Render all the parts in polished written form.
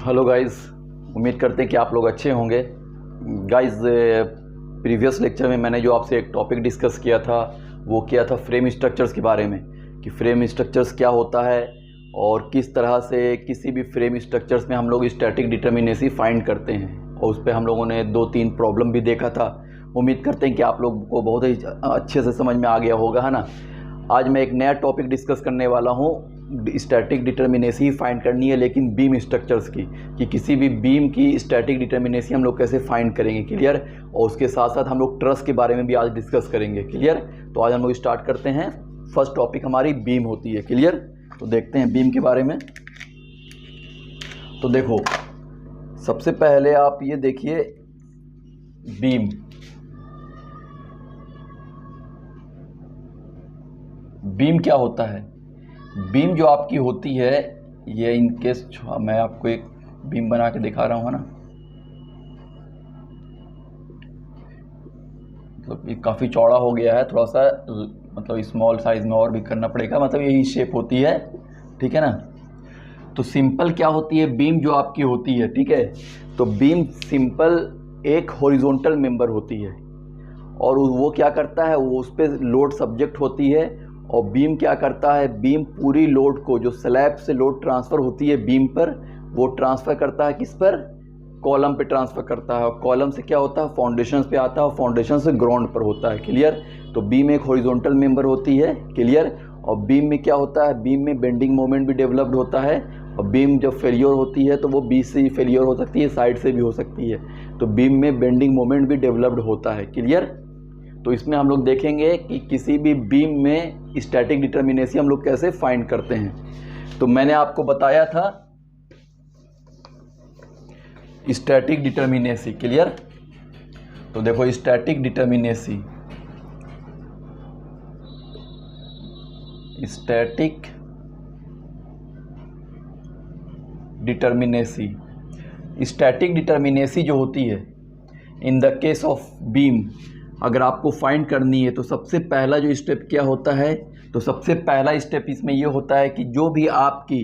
Hello guys, उम्मीद करते हैं कि आप लोग अच्छे होंगे। गाइस, प्रीवियस लेक्चर में मैंने जो आपसे एक टॉपिक डिस्कस किया था वो किया था फ्रेम स्ट्रक्चर्स के बारे में, कि फ्रेम स्ट्रक्चर्स क्या होता है और किस तरह से किसी भी फ्रेम स्ट्रक्चर्स में हम लोग स्टैटिक डिटर्मिनेसी फाइंड करते हैं, और उस पर हम लोगों ने 2-3 प्रॉब्लम भी देखा था। उम्मीद करते हैं कि आप लोग को बहुत ही अच्छे से समझ में आ गया होगा, है ना। आज मैं एक नया टॉपिक डिस्कस करने वाला हूँ। स्टैटिक डिटर्मिनेसी ही फाइंड करनी है, लेकिन बीम स्ट्रक्चर्स की, कि किसी भी बीम की स्टैटिक डिटर्मिनेसी हम लोग कैसे फाइंड करेंगे, क्लियर। और उसके साथ साथ हम लोग ट्रस के बारे में भी आज डिस्कस करेंगे, क्लियर। तो आज हम लोग स्टार्ट करते हैं। फर्स्ट टॉपिक हमारी बीम होती है, क्लियर। तो देखते हैं बीम के बारे में। तो देखो, सबसे पहले आप ये देखिए बीम। बीम क्या होता है? बीम जो आपकी होती है, ये इनकेस मैं आपको एक बीम बना के दिखा रहा हूँ, है ना। मतलब ये काफ़ी चौड़ा हो गया है, थोड़ा सा मतलब स्मॉल साइज में और भी करना पड़ेगा। मतलब यही शेप होती है, ठीक है ना। तो सिंपल क्या होती है बीम जो आपकी होती है, ठीक है। तो बीम सिंपल एक हॉरिजॉन्टल मेंबर होती है, और वो क्या करता है, वो उस पर लोड सब्जेक्ट होती है। और बीम क्या करता है, बीम पूरी लोड को, जो स्लैब से लोड ट्रांसफ़र होती है बीम पर, वो ट्रांसफ़र करता है किस पर? कॉलम पे ट्रांसफ़र करता है। और कॉलम से क्या होता है, फाउंडेशन पे आता है, और फाउंडेशन से ग्राउंड पर होता है, क्लियर। तो बीम एक हॉरिजॉन्टल मेंबर होती है, क्लियर। और बीम में क्या होता है, बीम में बेंडिंग मोमेंट भी डेवलप्ड होता है। और बीम जब फेलियर होती है तो वो बीच से ही फेलियर हो सकती है, साइड से भी हो सकती है। तो बीम में बेंडिंग मोमेंट भी डेवलप्ड होता है, क्लियर। तो इसमें हम लोग देखेंगे कि किसी भी बीम में स्टैटिक डिटर्मिनेसी हम लोग कैसे फाइंड करते हैं। तो मैंने आपको बताया था स्टैटिक डिटर्मिनेसी, क्लियर। तो देखो, static determinacy, static determinacy, static determinacy जो होती है in the case of beam, अगर आपको फाइंड करनी है तो सबसे पहला जो स्टेप क्या होता है, तो सबसे पहला स्टेप इसमें ये होता है कि जो भी आपकी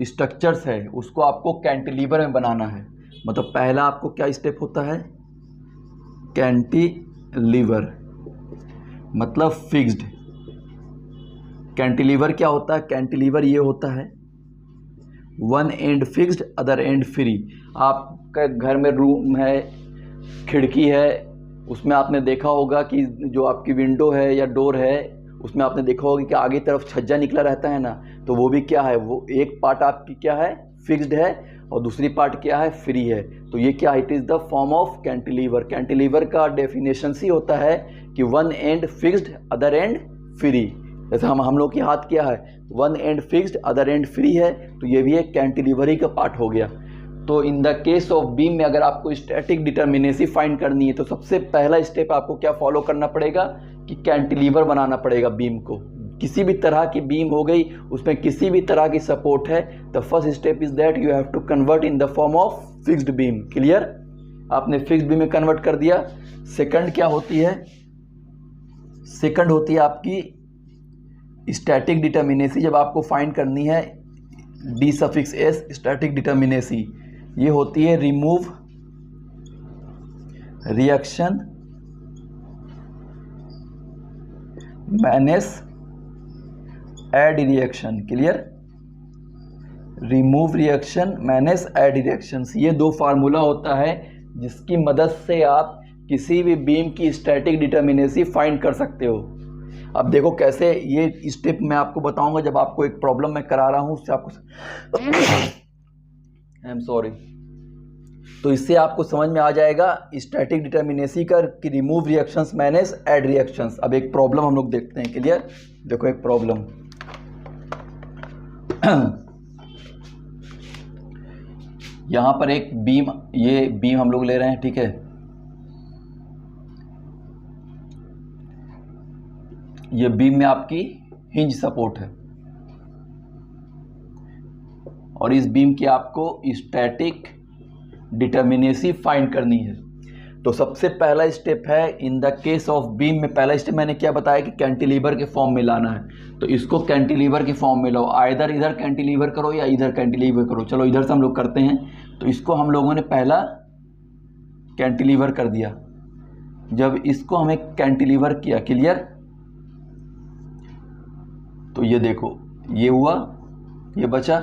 स्ट्रक्चर्स है उसको आपको कैंटिलीवर में बनाना है। मतलब पहला आपको क्या स्टेप होता है, कैंटिलीवर, मतलब फिक्स्ड। कैंटिलीवर क्या होता है, कैंटिलीवर ये होता है one and fixed other and free. आपका घर में रूम है, खिड़की है, उसमें आपने देखा होगा कि जो आपकी विंडो है या डोर है, उसमें आपने देखा होगा कि आगे तरफ छज्जा निकला रहता है ना। तो वो भी क्या है, वो एक पार्ट आपकी क्या है, फिक्स्ड है, और दूसरी पार्ट क्या है, फ्री है। तो ये क्या, it is the form of cantilever. Cantilever का डेफिनेशन ही होता है कि one and fixed other and free. जैसे हम लोग के हाथ क्या है, one and fixed other and free है, तो ये भी एक कैंटिलीवर ही का पार्ट हो गया। तो इन द केस ऑफ बीम में अगर आपको स्टैटिक डिटर्मिनेसी फाइंड करनी है तो सबसे पहला स्टेप आपको क्या फॉलो करना पड़ेगा, कि कैंटिलीवर बनाना पड़ेगा बीम को। किसी भी तरह की बीम हो गई, उसमें किसी भी तरह की सपोर्ट है, the first step is that you have to convert in the form of fixed beam, clear. आपने फिक्स्ड बीम में कन्वर्ट कर दिया। सेकंड क्या होती है, सेकंड होती है आपकी स्टैटिक डिटर्मिनेसी। जब आपको फाइंड करनी है D⁻S स्टैटिक डिटर्मिनेसी, ये होती है remove reaction minus add reaction, clear. Remove reaction minus add reaction, ये दो फार्मूला होता है जिसकी मदद से आप किसी भी बीम की स्टैटिक डिटर्मिनेसी फाइंड कर सकते हो। अब देखो कैसे, ये स्टेप मैं आपको बताऊंगा जब आपको एक प्रॉब्लम मैं करा रहा हूँ, उससे आपको आई एम सॉरी, तो इससे आपको समझ में आ जाएगा स्टैटिक डिटर्मिनेसी का, कि remove reactions minus add reactions. अब एक प्रॉब्लम हम लोग देखते हैं, क्लियर। देखो एक प्रॉब्लम यहां पर एक बीम, ये बीम हम लोग ले रहे हैं, ठीक है। ये बीम में आपकी हिंज सपोर्ट है, और इस बीम की आपको स्टैटिक डिटर्मिनेसी फाइंड करनी है। तो सबसे पहला स्टेप है in the case of beam में, पहला स्टेप मैंने क्या बताया कि कैंटिलीवर के फॉर्म में लाना है। तो इसको कैंटिलीवर के फॉर्म में लाओ, आइदर इधर कैंटिलीवर करो या इधर कैंटिलीवर करो। चलो इधर से हम लोग करते हैं। तो इसको हम लोगों ने पहला कैंटिलीवर कर दिया। जब इसको हमें कैंटिलीवर किया, क्लियर, तो ये देखो ये हुआ, ये बचा।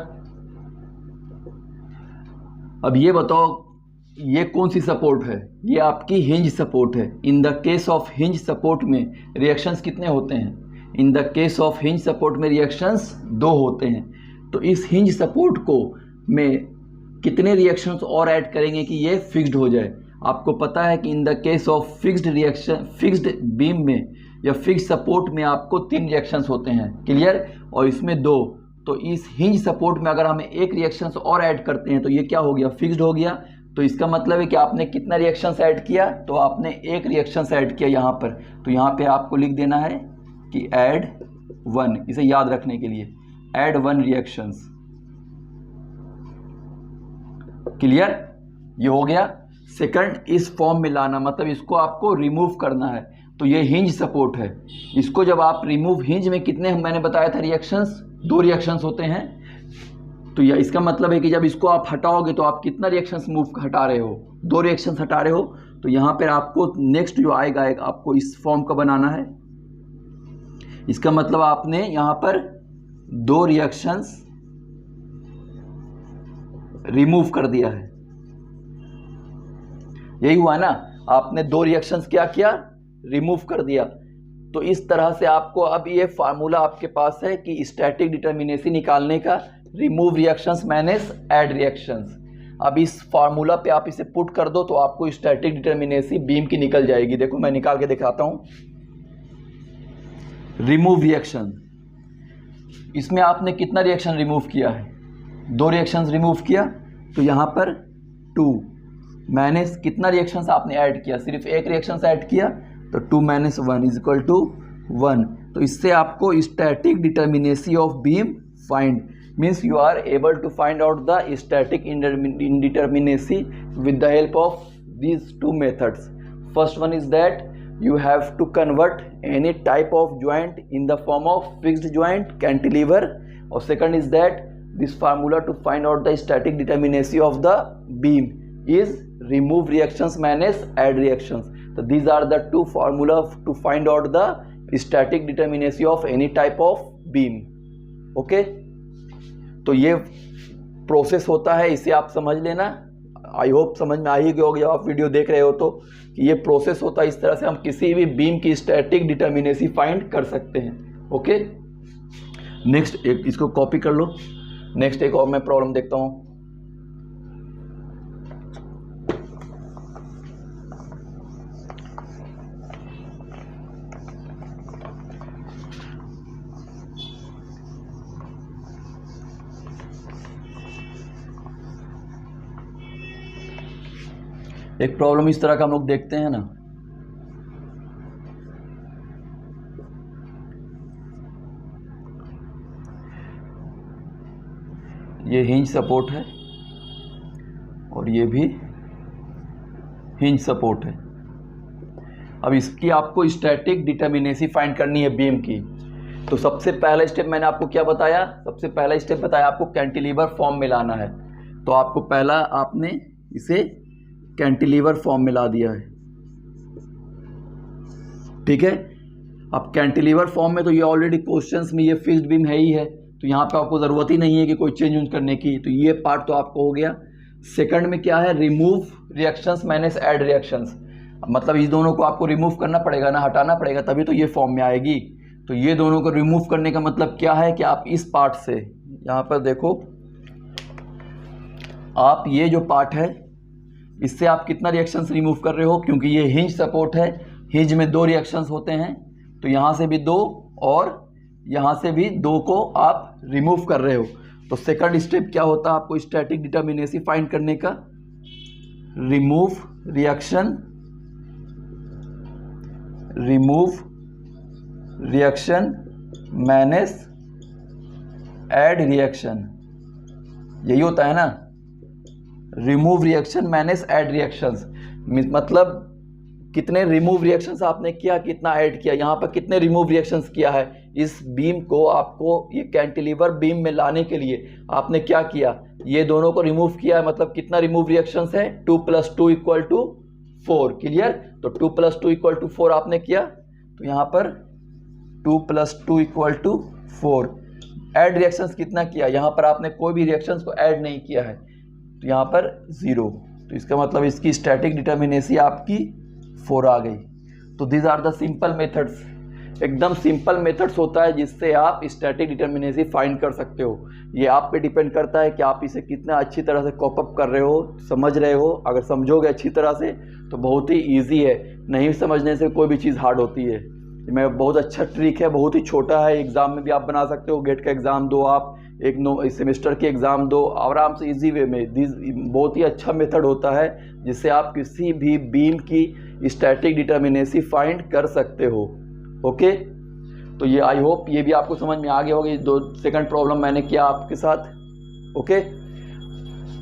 अब ये बताओ ये कौन सी सपोर्ट है? ये आपकी हिंज सपोर्ट है। In the case of hinge support में रिएक्शंस कितने होते हैं? इन the case of hinge support में रिएक्शंस 2 होते हैं। तो इस हिंज सपोर्ट को में कितने रिएक्शंस और ऐड करेंगे कि ये फिक्स्ड हो जाए? आपको पता है कि इन the case of fixed reaction, fixed beam में या फिक्स्ड सपोर्ट में आपको 3 रिएक्शंस होते हैं, क्लियर, और इसमें 2। तो इस हिंज सपोर्ट में अगर हम एक रिएक्शंस और ऐड करते हैं तो ये क्या हो गया? फिक्स्ड हो गया। तो इसका मतलब है कि आपने कितना रिएक्शंस ऐड किया? तो आपने एक रिएक्शंस ऐड किया यहाँ पर। तो यहाँ पे आपको लिख देना है कि ऐड 1, इसे याद रखने के लिए, ऐड 1 रिएक्शंस, क्लियर, ये हो गया। सेकंड, इस फॉर्म में लाना, मतलब इसको आपको रिमूव करना है। तो ये हिंज सपोर्ट है, इसको जब आप रिमूव, हिंज में कितने मैंने बताया था रिएक्शंस? 2 रिएक्शंस होते हैं। तो यह इसका मतलब है कि जब इसको आप हटाओगे तो आप कितना रिएक्शंस हटा रहे हो? 2 रिएक्शंस हटा रहे हो। तो यहाँ पर आपको नेक्स्ट जो आएगा आपको इस फॉर्म का बनाना है। इसका मतलब आपने यहाँ पर 2 रिएक्शंस रिमूव कर दिया है, यही हुआ ना? आपने 2 रिएक्शंस क्या किया? रिमूव कर दिया। तो इस तरह से आपको अब ये फार्मूला आपके पास है कि स्टैटिक डिटर्मिनेसी निकालने का, remove reactions minus add reactions. अब इस फार्मूला पे आप इसे पुट कर दो तो आपको स्टैटिक डिटर्मिनेसी बीम की निकल जाएगी। देखो मैं निकाल के दिखाता हूँ। रिमूव रिएक्शन, इसमें आपने कितना रिएक्शन रिमूव किया है? 2 रिएक्शंस रिमूव किया। तो यहाँ पर 2 माइनस कितना रिएक्शंस आपने ऐड किया? सिर्फ एक रिएक्शंस ऐड किया। तो 2 माइनस 1 इज इक्वल टू 1। तो इससे आपको static determinacy of beam find, means you are able to find out the static indeterminacy with the help of these 2 methods. First one is that you have to convert any type of joint in the form of fixed joint, cantilever, or second is that this formula to find out the static determinacy of the beam is remove reactions minus add reactions. So these are the 2 formulas to find out the static determinacy of any type of beam. Okay, तो ये process होता है, इसे आप समझ लेना। I hope समझ में आ ही गया होगा, आप वीडियो देख रहे हो तो, कि ये प्रोसेस होता है। इस तरह से हम किसी भी बीम की स्टैटिक डिटर्मिनेसी फाइंड कर सकते हैं। ओके, नेक्स्ट एक इसको कॉपी कर लो। नेक्स्ट एक और मैं प्रॉब्लम देखता हूँ। एक प्रॉब्लम इस तरह का हम लोग देखते हैं ना, ये हिंज सपोर्ट है और ये भी हिंज सपोर्ट है। अब इसकी आपको स्टैटिक डिटर्मिनेसी फाइंड करनी है बीम की। तो सबसे पहला स्टेप मैंने आपको क्या बताया? सबसे पहला स्टेप बताया आपको कैंटिलीवर फॉर्म में लाना है। तो आपको पहला आपने इसे कैंटिलीवर फॉर्म में ला दिया है, ठीक है। अब कैंटिलीवर फॉर्म में तो ये ऑलरेडी क्वेश्चंस में ये फिक्स्ड बीम है ही है, तो यहाँ पे आपको ज़रूरत ही नहीं है कि कोई चेंज करने की। तो ये पार्ट तो आपको हो गया। सेकंड में क्या है? Remove reactions minus add reactions. मतलब इस दोनों को आपको रिमूव करना पड़ेगा ना, हटाना पड़ेगा, तभी तो ये फॉर्म में आएगी। तो ये दोनों को रिमूव करने का मतलब क्या है कि आप इस पार्ट से, यहाँ पर देखो आप ये जो पार्ट है इससे आप कितना रिएक्शंस रिमूव कर रहे हो, क्योंकि ये हिंज सपोर्ट है, हिंज में 2 रिएक्शंस होते हैं। तो यहाँ से भी 2 और यहाँ से भी 2 को आप रिमूव कर रहे हो। तो सेकंड स्टेप क्या होता है आपको स्टैटिक डिटर्मिनेसी फाइंड करने का? Remove reaction minus add reaction, यही होता है ना, remove reaction minus add reactions. मतलब कितने रिमूव रिएक्शंस आपने किया, कितना ऐड किया, यहाँ पर कितने रिमूव रिएक्शंस किया है। इस बीम को आपको ये कैंटिलीवर बीम में लाने के लिए आपने क्या किया, ये दोनों को रिमूव किया है, मतलब कितना रिमूव रिएक्शंस है, 2 + 2 = 4। क्लियर। तो 2 + 2 = 4 आपने किया, तो यहाँ पर 2 + 2 = 4। ऐड रिएक्शंस कितना किया, यहाँ पर आपने कोई भी रिएक्शंस को ऐड नहीं किया है, तो यहाँ पर 0। तो इसका मतलब इसकी स्टैटिक डिटर्मिनेसी आपकी 4 आ गई। तो these are the simple methods, एकदम सिंपल मेथड्स होता है जिससे आप स्टैटिक डिटर्मिनेसी फाइंड कर सकते हो। ये आप पे डिपेंड करता है कि आप इसे कितना अच्छी तरह से कॉप अप कर रहे हो, समझ रहे हो। अगर समझोगे अच्छी तरह से तो बहुत ही ईजी है, नहीं समझने से कोई भी चीज़ हार्ड होती है। मैं बहुत अच्छा ट्रिक है, बहुत ही छोटा है, एग्ज़ाम में भी आप बना सकते हो। गेट का एग्ज़ाम दो आप, एक सेमेस्टर के एग्ज़ाम दो, आराम से इजी वे में। बहुत ही अच्छा मेथड होता है जिससे आप किसी भी बीम की स्टैटिक डिटर्मिनेसी फाइंड कर सकते हो। ओके, तो ये आई होप ये भी आपको समझ में आ गया होगा। 2 सेकंड प्रॉब्लम मैंने किया आपके साथ। ओके,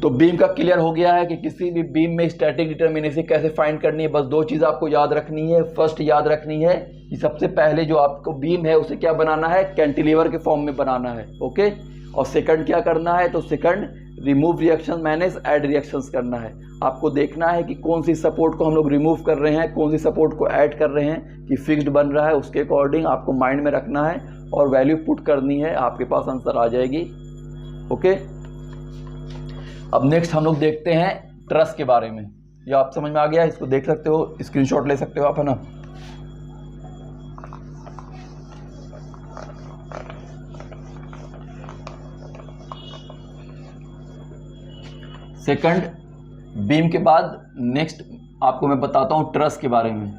तो बीम का क्लियर हो गया है कि किसी भी बीम में स्टैटिक डिटर्मिनेसी कैसे फाइंड करनी है। बस 2 चीज़ आपको याद रखनी है। फर्स्ट याद रखनी है कि सबसे पहले जो आपको बीम है उसे क्या बनाना है, कैंटिलीवर के फॉर्म में बनाना है। ओके, और सेकंड क्या करना है, तो second remove reaction manage add reactions करना है। आपको देखना है कि कौन सी सपोर्ट को हम लोग रिमूव कर रहे हैं, कौन सी सपोर्ट को ऐड कर रहे हैं, कि फिक्स्ड बन रहा है, उसके अकॉर्डिंग आपको माइंड में रखना है और वैल्यू पुट करनी है, आपके पास आंसर आ जाएगी। ओके, अब नेक्स्ट हम लोग देखते हैं ट्रस के बारे में। ये आप समझ में आ गया, इसको देख सकते हो, स्क्रीनशॉट ले सकते हो आप, है ना। सेकंड बीम के बाद नेक्स्ट आपको मैं बताता हूं ट्रस के बारे में।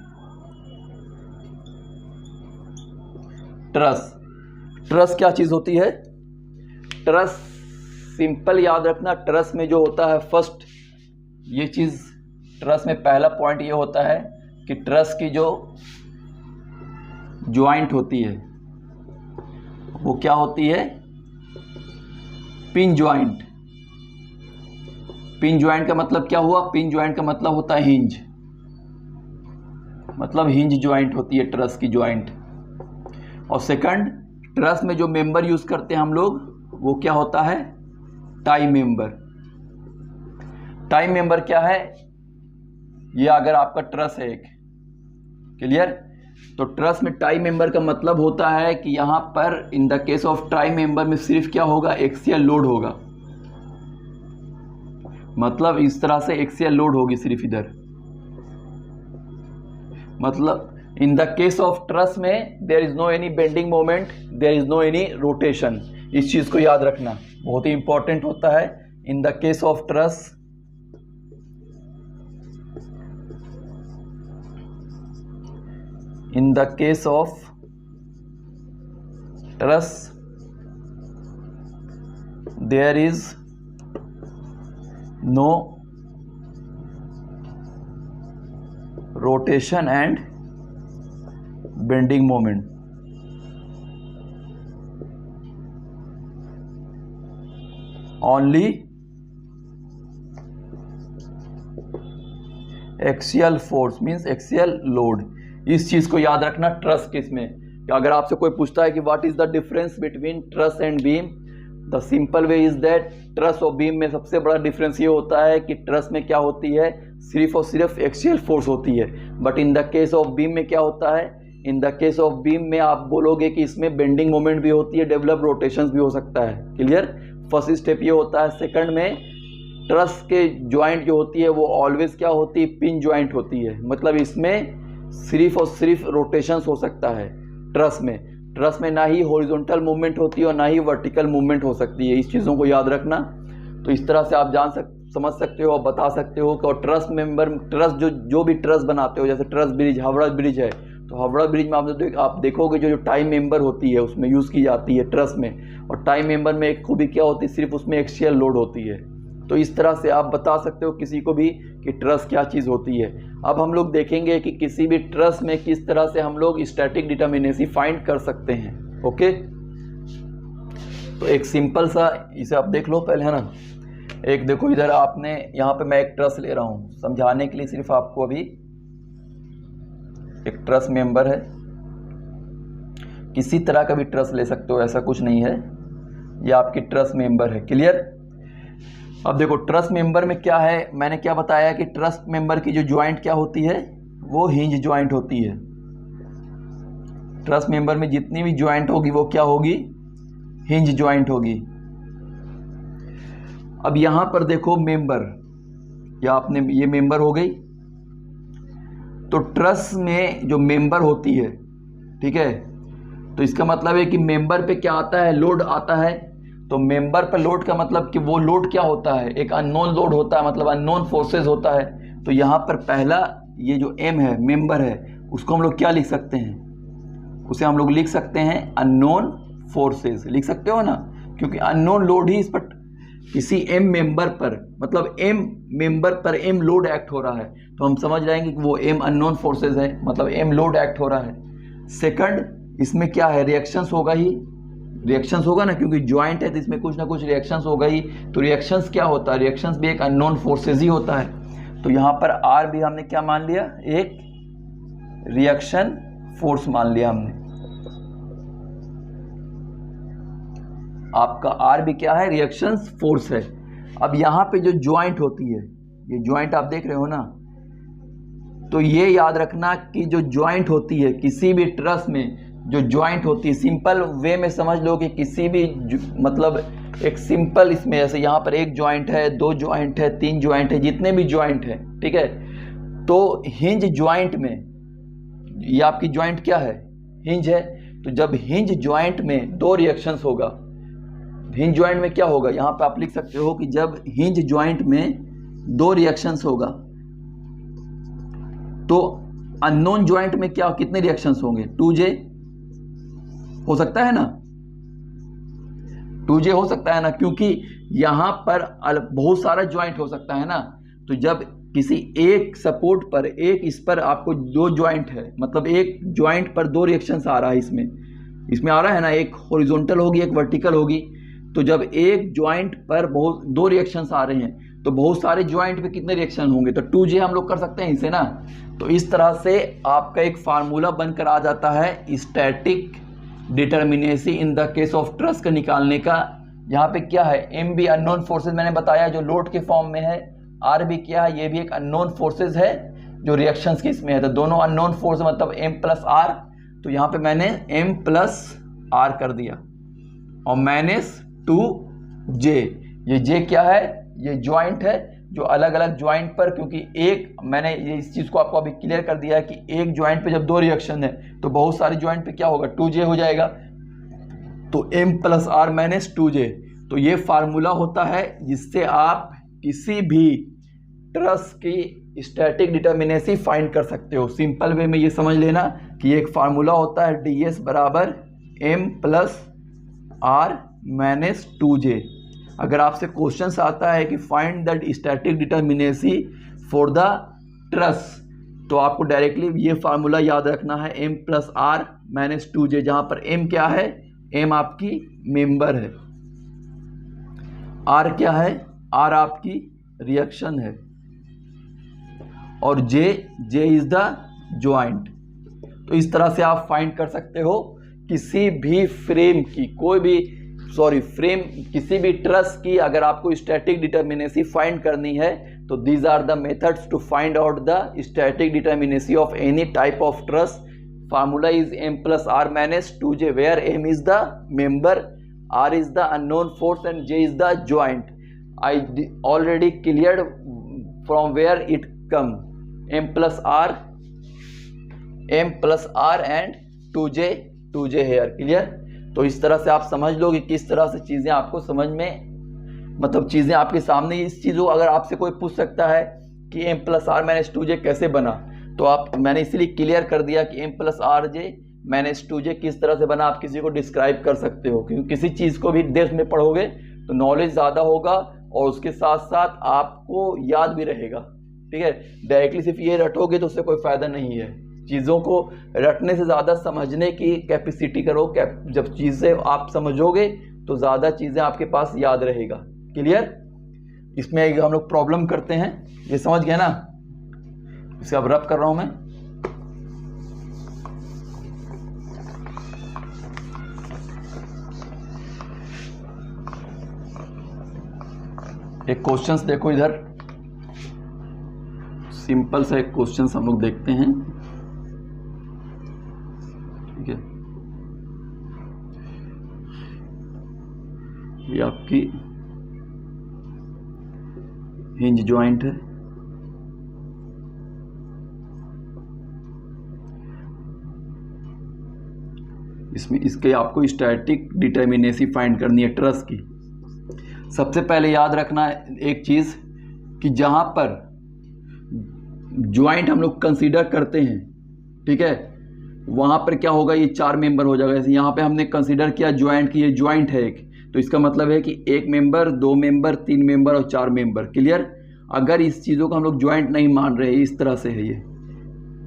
ट्रस क्या चीज होती है। ट्रस सिंपल याद रखना, ट्रस में जो होता है फर्स्ट ये चीज, ट्रस में पहला पॉइंट ये होता है कि ट्रस की जो ज्वाइंट होती है वो क्या होती है, पिन ज्वाइंट। पिन ज्वाइंट का मतलब क्या हुआ, पिन ज्वाइंट का मतलब होता है हिंज, मतलब हिंज ज्वाइंट होती है ट्रस की ज्वाइंट। और सेकंड, ट्रस में जो मेंबर यूज करते हैं हम लोग वो क्या होता है, टाई मेंबर। टाई मेंबर क्या है, ये अगर आपका ट्रस है एक, क्लियर, तो ट्रस में टाई मेंबर का मतलब होता है कि यहां पर इन the case of tie member में सिर्फ क्या होगा, एक्सियल लोड होगा। मतलब इस तरह से एक्सियल लोड होगी सिर्फ इधर। मतलब in the case of truss में there is no any bending moment, there is no any rotation. इस चीज को याद रखना बहुत ही इंपॉर्टेंट होता है। In the case of truss, in the case of truss there is no rotation and bending moment. Only axial force means axial load. इस चीज को याद रखना ट्रस केस में। कि अगर आपसे कोई पूछता है कि what is the difference between truss and beam, the simple way is that truss और बीम में सबसे बड़ा डिफरेंस ये होता है कि ट्रस में क्या होती है, सिर्फ और सिर्फ एक्सियल फोर्स होती है। But in the case of beam में क्या होता है, in the case of beam में आप बोलोगे कि इसमें बेंडिंग मोमेंट भी होती है, डेवलप रोटेशंस भी हो सकता है। क्लियर, फर्स्ट स्टेप ये होता है। सेकंड में ट्रस के ज्वाइंट जो होती है वो ऑलवेज क्या होती है, पिन ज्वाइंट होती है। मतलब इसमें सिर्फ और सिर्फ रोटेशंस हो सकता है ट्रस में ना ही हॉरिजॉन्टल मूवमेंट होती है और ना ही वर्टिकल मूवमेंट हो सकती है। इस चीज़ों को याद रखना। तो इस तरह से आप समझ सकते हो और बता सकते हो कि और ट्रस मेंबर, ट्रस जो भी ट्रस बनाते हो, जैसे ट्रस ब्रिज, हावड़ा ब्रिज है, तो हावड़ा ब्रिज में आप देखोगे जो टाई मेंबर होती है उसमें यूज़ की जाती है ट्रस में। और टाई मेंबर में एक खूबी क्या होती है, सिर्फ उसमें एक्सियल लोड होती है। तो इस तरह से आप बता सकते हो किसी को भी कि ट्रस क्या चीज़ होती है। अब हम लोग देखेंगे कि किसी भी ट्रस में किस तरह से हम लोग स्टैटिक डिटर्मिनेसी फाइंड कर सकते हैं। ओके, तो एक सिंपल सा इसे आप देख लो पहले, है ना। एक देखो इधर आपने, यहाँ पे मैं एक ट्रस ले रहा हूँ समझाने के लिए सिर्फ आपको अभी। एक ट्रस मेंबर है, किसी तरह का भी ट्रस ले सकते हो, ऐसा कुछ नहीं है, ये आपकी ट्रस मेंबर है। क्लियर। अब देखो ट्रस मेंबर में क्या है, मैंने क्या बताया कि ट्रस मेंबर की जो ज्वाइंट क्या होती है, वो हिंज ज्वाइंट होती है। ट्रस मेंबर में जितनी भी ज्वाइंट होगी वो क्या होगी, हिंज ज्वाइंट होगी। अब यहां पर देखो मेंबर, या आपने ये मेंबर हो गई, तो ट्रस में जो मेंबर होती है, ठीक है, तो इसका मतलब है कि मेंबर पे क्या आता है, लोड आता है। तो मेंबर पर लोड का मतलब कि वो लोड क्या होता है, एक अननोन लोड होता है, मतलब अननोन फोर्सेस होता है। तो यहाँ पर पहला ये जो एम है, मेंबर है, उसको हम लोग क्या लिख सकते हैं, उसे हम लोग लिख सकते हैं अननोन फोर्सेस, लिख सकते हो ना, क्योंकि अननोन लोड ही इस पर किसी एम मेंबर पर, मतलब एम मेंबर पर एम लोड एक्ट हो रहा है, तो हम समझ जाएंगे कि वो एम अननोन फोर्सेस है, मतलब एम लोड एक्ट हो रहा है। सेकंड, इसमें क्या है, रिएक्शंस होगा ही, रिएक्शंस होगा ना, क्योंकि ज्वाइंट है तो इसमें कुछ ना कुछ रिएक्शंस होगा ही। तो रिएक्शंस क्या होता है, रिएक्शंस भी एक अननोन फोर्सेस ही होता है। तो यहाँ पर आर भी हमने क्या मान लिया, एक रिएक्शन फोर्स मान लिया हमने। आपका आर भी क्या है, रिएक्शंस फोर्स है। अब यहाँ पे जो ज्वाइंट होती है, ये ज्वाइंट आप देख रहे हो ना, तो ये याद रखना कि जो ज्वाइंट होती है किसी भी ट्रस में, जो ज्वाइंट होती है, सिंपल वे में समझ लो कि किसी भी मतलब एक सिंपल इसमें, जैसे यहाँ पर एक ज्वाइंट है, दो ज्वाइंट है, तीन ज्वाइंट है, जितने भी ज्वाइंट है, ठीक है, तो हिंज ज्वाइंट में, ये आपकी ज्वाइंट क्या है, हिंज है। तो जब हिंज ज्वाइंट में दो रिएक्शंस होगा, हिंज ज्वाइंट में क्या होगा, यहाँ पे आप लिख सकते हो कि जब हिंज ज्वाइंट में दो रिएक्शंस होगा, तो अननोन ज्वाइंट में क्या, कितने रिएक्शंस होंगे, 2J हो सकता है ना, 2J हो सकता है ना, क्योंकि यहां पर बहुत सारा ज्वाइंट हो सकता है ना। तो जब किसी एक सपोर्ट पर, एक इस पर आपको दो ज्वाइंट है, मतलब एक ज्वाइंट पर दो रिएक्शंस आ रहा है, इसमें आ रहा है ना, एक हॉरिजॉन्टल होगी, एक वर्टिकल होगी। तो जब एक ज्वाइंट पर बहुत दो रिएक्शंस आ रहे हैं, तो बहुत सारे ज्वाइंट पे कितने रिएक्शन होंगे, तो 2J हम लोग कर सकते हैं इसे ना। तो इस तरह से आपका एक फार्मूला बनकर आ जाता है static determinacy in the case of truss का निकालने का। यहाँ पे क्या है, एम भी अननोन फोर्सेज मैंने बताया जो लोड के फॉर्म में है, आर भी क्या है, ये भी एक अननोन फोर्सेज है जो रिएक्शंस के इसमें है। तो दोनों अननोन फोर्स मतलब एम प्लस आर, तो यहाँ पे मैंने एम प्लस आर कर दिया, और माइनस 2J, ये J क्या है, ये ज्वाइंट है, जो अलग अलग ज्वाइंट पर, क्योंकि एक मैंने ये इस चीज़ को आपको अभी क्लियर कर दिया है कि एक ज्वाइंट पे जब दो रिएक्शन है तो बहुत सारे ज्वाइंट पे क्या होगा, 2J हो जाएगा। तो m plus r minus 2J, तो ये फार्मूला होता है जिससे आप किसी भी ट्रस की स्टैटिक डिटर्मिनेसी फाइंड कर सकते हो। सिंपल वे में ये समझ लेना कि एक फार्मूला होता है ds बराबर m plus r minus 2J। अगर आपसे क्वेश्चन आता है कि find the static determinacy for the truss, तो आपको डायरेक्टली ये फार्मूला याद रखना है, m plus r minus 2J, जहां पर m क्या है, m आपकी मेंबर है, r क्या है, r आपकी रिएक्शन है, और j इज द ज्वाइंट। तो इस तरह से आप फाइंड कर सकते हो किसी भी फ्रेम की, किसी भी ट्रस की अगर आपको स्टैटिक डिटर्मिनेसी फाइंड करनी है, तो these are the methods to find out the static determinacy of any type of truss. Formula is m plus r minus 2J, where m is the member, r is the unknown force and J is the joint. I already cleared from where it come, m plus r and 2J here. Clear? तो इस तरह से आप समझ लो कि किस तरह से चीज़ें आपको समझ में, मतलब चीज़ें आपके सामने, इस चीज़ को अगर आपसे कोई पूछ सकता है कि m plus r minus 2J कैसे बना, तो आप, मैंने इसीलिए क्लियर कर दिया कि m plus R J minus 2J किस तरह से बना, आप किसी को डिस्क्राइब कर सकते हो, क्योंकि किसी चीज़ को भी डेप्थ में पढ़ोगे तो नॉलेज ज़्यादा होगा और उसके साथ साथ आपको याद भी रहेगा। ठीक है, डायरेक्टली सिर्फ ये रटोगे तो उससे कोई फ़ायदा नहीं है। चीज़ों को रटने से ज़्यादा समझने की कैपेसिटी करो, जब चीज़ें आप समझोगे तो ज़्यादा चीज़ें आपके पास याद रहेगा। क्लियर? इसमें हम लोग प्रॉब्लम करते हैं, ये समझ गए ना, इसे अब रब कर रहा हूँ मैं। एक क्वेश्चंस देखो इधर, सिंपल सा एक क्वेश्चंस हम लोग देखते हैं, ठीक है। ये आपकी हिंज जॉइंट है, इसमें इसके आपको स्टैटिक डिटर्मिनेसी फाइंड करनी है ट्रस की। सबसे पहले याद रखना एक चीज़ कि जहाँ पर ज्वाइंट हम लोग कंसीडर करते हैं, ठीक है, वहाँ पर क्या होगा, ये 4 मेंबर हो जाएगा। जैसे यहाँ पे हमने कंसीडर किया ज्वाइंट की, ये ज्वाइंट है एक, तो इसका मतलब है कि 1 मेंबर, 2 मेंबर, 3 मेंबर और 4 मेंबर। क्लियर? अगर इस चीज़ों को हम लोग ज्वाइंट नहीं मान रहे, इस तरह से है ये,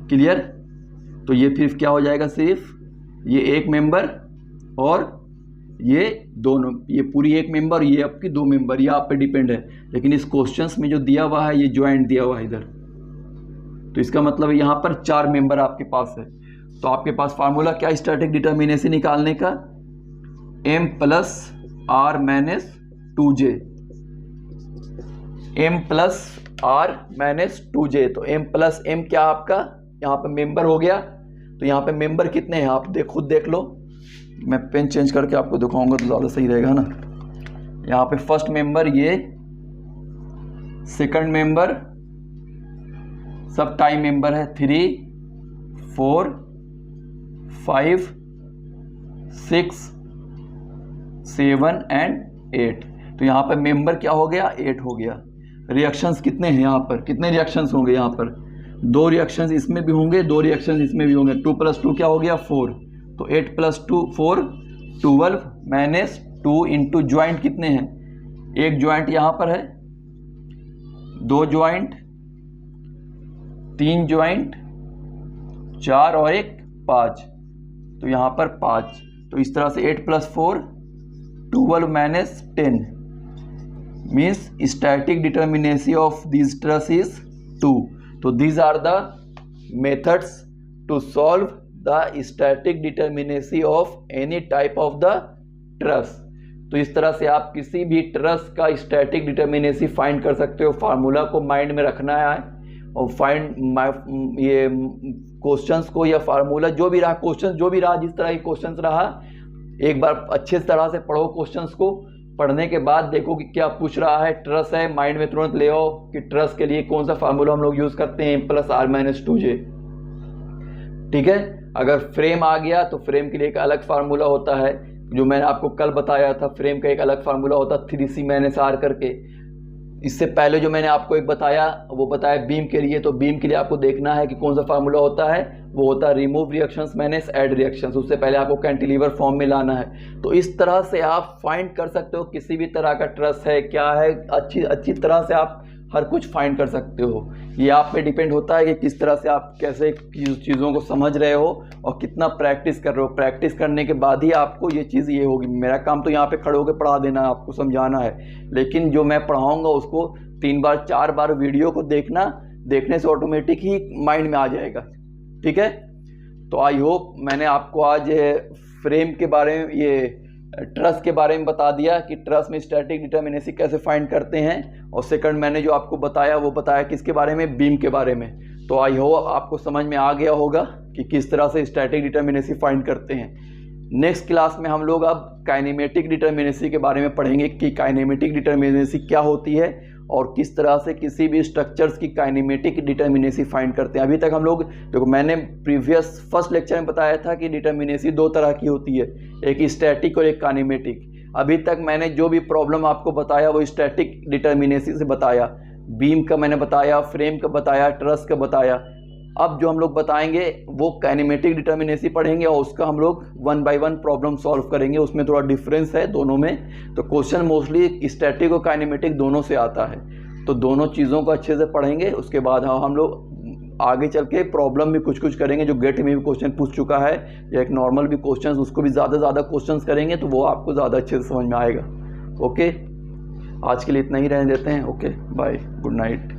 क्लियर, तो ये फिर क्या हो जाएगा, सिर्फ ये 1 मेंबर और ये दोनों, ये पूरी 1 मेंबर, ये आपकी 2 मेंबर, ये आप पे डिपेंड है। लेकिन इस क्वेश्चंस में जो दिया हुआ है ये ज्वाइंट दिया हुआ है इधर, तो इसका मतलब यहाँ पर 4 मेंबर आपके पास है। तो आपके पास फार्मूला क्या, स्टैटिक डिटर्मिनेसी निकालने का, m plus r minus 2j, m plus r minus 2j। तो m प्लस m क्या आपका यहाँ पे मेंबर हो गया। तो यहाँ पे मेंबर कितने हैं आप खुद देख लो, मैं पेन चेंज करके आपको दिखाऊंगा तो ज़्यादा सही रहेगा ना। यहाँ पे फर्स्ट मेंबर ये, सेकंड मेंबर सब टाइम मेंबर है, 3, 4, 5, 6, 7 एंड 8। तो यहाँ पर मेंबर क्या हो गया, 8 हो गया। रिएक्शंस कितने हैं यहाँ पर, कितने रिएक्शंस होंगे यहाँ पर, 2 रिएक्शंस इसमें भी होंगे, 2 रिएक्शंस इसमें भी होंगे। 2 + 2 क्या हो गया, 4। तो 8 + 2 4, 12 माइनस 2 इंटू ज्वाइंट कितने हैं, एक ज्वाइंट यहाँ पर है, 2 ज्वाइंट, 3 ज्वाइंट, 4 और 1 5, तो यहाँ पर 5। तो इस तरह से 8 + 4 12 minus 10 means static determinacy of this truss is 2। तो these are the methods to solve the static determinacy of any type of the truss। तो इस तरह से आप किसी भी ट्रस का स्टैटिक डिटर्मिनेसी फाइंड कर सकते हो। फार्मूला को माइंड में रखना है और फाइंड ये क्वेश्चंस को या फार्मूला जो भी रहा, क्वेश्चंस जो भी रहा, जिस तरह के क्वेश्चंस रहा, एक बार अच्छे तरह से पढ़ो क्वेश्चंस को। पढ़ने के बाद देखो कि क्या पूछ रहा है, ट्रस है, माइंड में तुरंत ले आओ कि ट्रस के लिए कौन सा फार्मूला हम लोग यूज करते हैं, प्लस r माइनस 2j, ठीक है। अगर फ्रेम आ गया तो फ्रेम के लिए एक अलग फार्मूला होता है, जो मैंने आपको कल बताया था, फ्रेम का एक अलग फार्मूला होता है 3c माइनस r करके। इससे पहले जो मैंने आपको एक बताया वो बताया बीम के लिए, तो बीम के लिए आपको देखना है कि कौन सा फार्मूला होता है, वो होता है remove reactions minus add reactions. उससे पहले आपको कैंटिलीवर फॉर्म में लाना है। तो इस तरह से आप फाइंड कर सकते हो किसी भी तरह का ट्रस है क्या है, अच्छी तरह से आप हर कुछ फाइंड कर सकते हो। ये आप पे डिपेंड होता है कि किस तरह से आप कैसे चीज़ों को समझ रहे हो और कितना प्रैक्टिस कर रहे हो। प्रैक्टिस करने के बाद ही आपको ये चीज़ ये होगी। मेरा काम तो यहाँ पे खड़े होकर पढ़ा देना है, आपको समझाना है, लेकिन जो मैं पढ़ाऊँगा उसको 3 बार 4 बार वीडियो को देखने से ऑटोमेटिक ही माइंड में आ जाएगा, ठीक है। तो आई होप मैंने आपको आज फ्रेम के बारे में, ये ट्रस के बारे में बता दिया कि ट्रस में स्टैटिक डिटर्मिनेसी कैसे फाइंड करते हैं, और सेकंड मैंने जो आपको बताया वो बताया किसके बारे में, बीम के बारे में। तो आई होप आपको समझ में आ गया होगा कि किस तरह से स्टैटिक डिटर्मिनेसी फाइंड करते हैं। नेक्स्ट क्लास में हम लोग अब काइनेमेटिक डिटर्मिनेसी के बारे में पढ़ेंगे कि काइनेमेटिक डिटर्मिनेसी क्या होती है और किस तरह से किसी भी स्ट्रक्चर्स की काइनेमेटिक डिटर्मिनेसी फाइंड करते हैं। अभी तक हम लोग देखो, मैंने प्रीवियस फर्स्ट लेक्चर में बताया था कि डिटर्मिनेसी 2 तरह की होती है, एक स्टैटिक और एक काइनेमेटिक। अभी तक मैंने जो भी प्रॉब्लम आपको बताया वो स्टैटिक डिटर्मिनेसी से बताया, बीम का मैंने बताया, फ्रेम का बताया, ट्रस का बताया। अब जो हम लोग बताएंगे वो काइनेमेटिक डिटर्मिनेसी पढ़ेंगे और उसका हम लोग 1 बाय 1 प्रॉब्लम सॉल्व करेंगे। उसमें थोड़ा डिफरेंस है दोनों में, तो क्वेश्चन मोस्टली स्टैटिक और काइनेमेटिक दोनों से आता है। तो दोनों चीज़ों को अच्छे से पढ़ेंगे, उसके बाद हम लोग आगे चल के प्रॉब्लम भी कुछ करेंगे जो गेट में भी क्वेश्चन पूछ चुका है, या एक नॉर्मल भी क्वेश्चन, उसको भी ज़्यादा क्वेश्चन करेंगे तो वो आपको ज़्यादा अच्छे से समझ में आएगा। ओके, आज के लिए इतना ही रहने देते हैं। Okay, bye, good night.